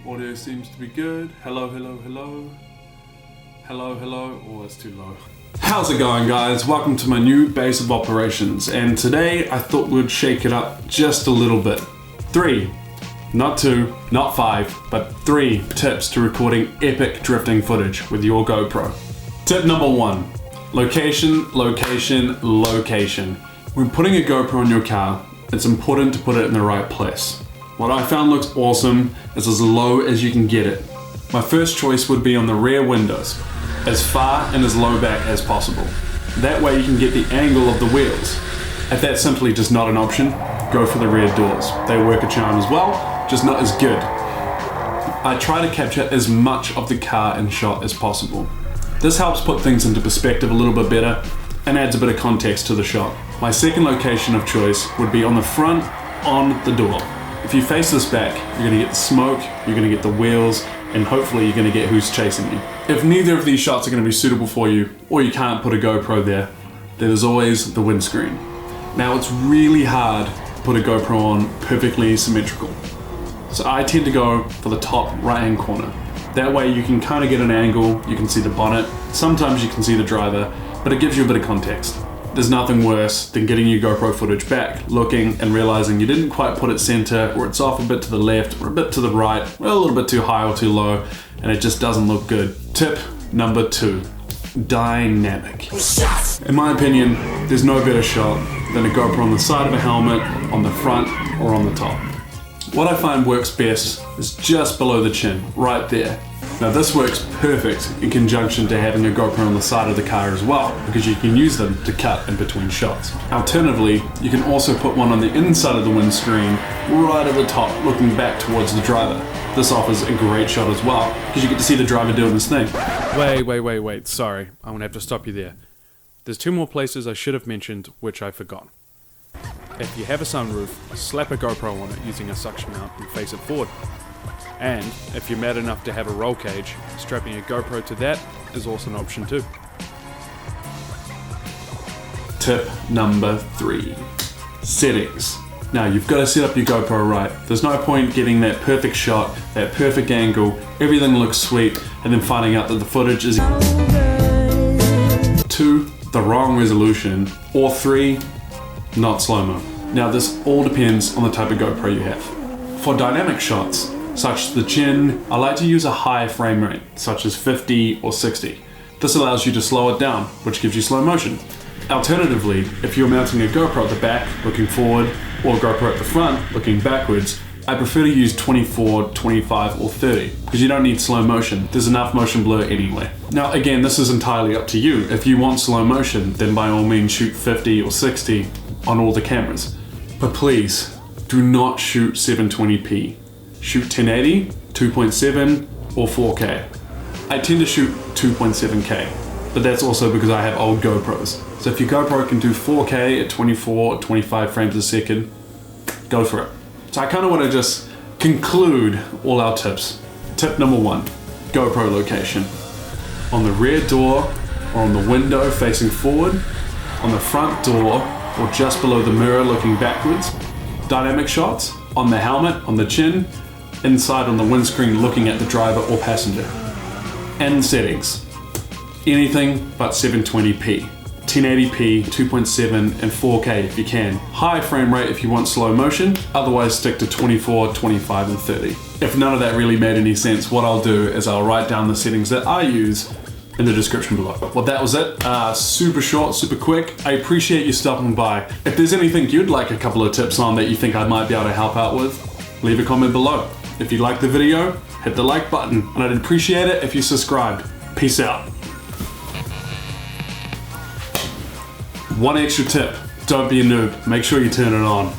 Audio seems to be good. Hello, hello, hello. Hello, hello. Oh, that's too low. How's it going, guys? Welcome to my new base of operations, and today I thought we'd shake it up just a little bit. 3, not 2, not 5, but 3 tips to recording epic drifting footage with your GoPro. Tip number 1, location, location, location. When putting a GoPro on your car, it's important to put it in the right place. What I found looks awesome is as low as you can get it. My first choice would be on the rear windows, as far and as low back as possible. That way you can get the angle of the wheels. If that's simply just not an option, go for the rear doors. They work a charm as well, just not as good. I try to capture as much of the car in shot as possible. This helps put things into perspective a little bit better and adds a bit of context to the shot. My second location of choice would be on the front, on the door. If you face this back, you're gonna get the smoke, you're gonna get the wheels, and hopefully you're gonna get who's chasing you. If neither of these shots are gonna be suitable for you, or you can't put a GoPro there, then there's always the windscreen. Now it's really hard to put a GoPro on perfectly symmetrical. So I tend to go for the top right-hand corner. That way you can kind of get an angle, you can see the bonnet, sometimes you can see the driver, but it gives you a bit of context. There's nothing worse than getting your GoPro footage back, looking and realizing you didn't quite put it center, or it's off a bit to the left, or a bit to the right, or a little bit too high or too low, and it just doesn't look good. Tip number 2, dynamic. In my opinion, there's no better shot than a GoPro on the side of a helmet, on the front, or on the top. What I find works best is just below the chin, right there. Now this works perfect in conjunction to having a GoPro on the side of the car as well, because you can use them to cut in between shots. Alternatively, you can also put one on the inside of the windscreen, right at the top, looking back towards the driver. This offers a great shot as well, because you get to see the driver doing this thing. Wait, sorry, I'm gonna have to stop you there. There's 2 more places I should have mentioned, which I forgot. If you have a sunroof, slap a GoPro on it using a suction mount and face it forward. And if you're mad enough to have a roll cage, strapping a GoPro to that is also an option too. Tip number 3, settings. Now you've got to set up your GoPro right. There's no point getting that perfect shot, that perfect angle, everything looks sweet, and then finding out that the footage is 2, the wrong resolution, or 3, not slow-mo. Now this all depends on the type of GoPro you have. For dynamic shots, such as the chin, I like to use a high frame rate, such as 50 or 60. This allows you to slow it down, which gives you slow motion. Alternatively, if you're mounting a GoPro at the back, looking forward, or a GoPro at the front, looking backwards, I prefer to use 24, 25, or 30, because you don't need slow motion. There's enough motion blur anyway. Now again, this is entirely up to you. If you want slow motion, then by all means shoot 50 or 60 on all the cameras. But please, do not shoot 720p. Shoot 1080, 2.7, or 4K. I tend to shoot 2.7K, but that's also because I have old GoPros. So if your GoPro can do 4K at 24 or 25 frames a second, go for it. So I kind of want to just conclude all our tips. Tip number 1, GoPro location. On the rear door, or on the window facing forward, on the front door, or just below the mirror looking backwards. Dynamic shots, on the helmet, on the chin, inside on the windscreen looking at the driver or passenger. And settings. Anything but 720p. 1080p, 2.7 and 4K if you can. High frame rate if you want slow motion, otherwise stick to 24, 25 and 30. If none of that really made any sense, what I'll do is I'll write down the settings that I use in the description below. Well, that was it. Super short, super quick. I appreciate you stopping by. If there's anything you'd like a couple of tips on that you think I might be able to help out with, leave a comment below. If you liked the video, hit the like button, and I'd appreciate it if you subscribed. Peace out. One extra tip, don't be a noob, make sure you turn it on.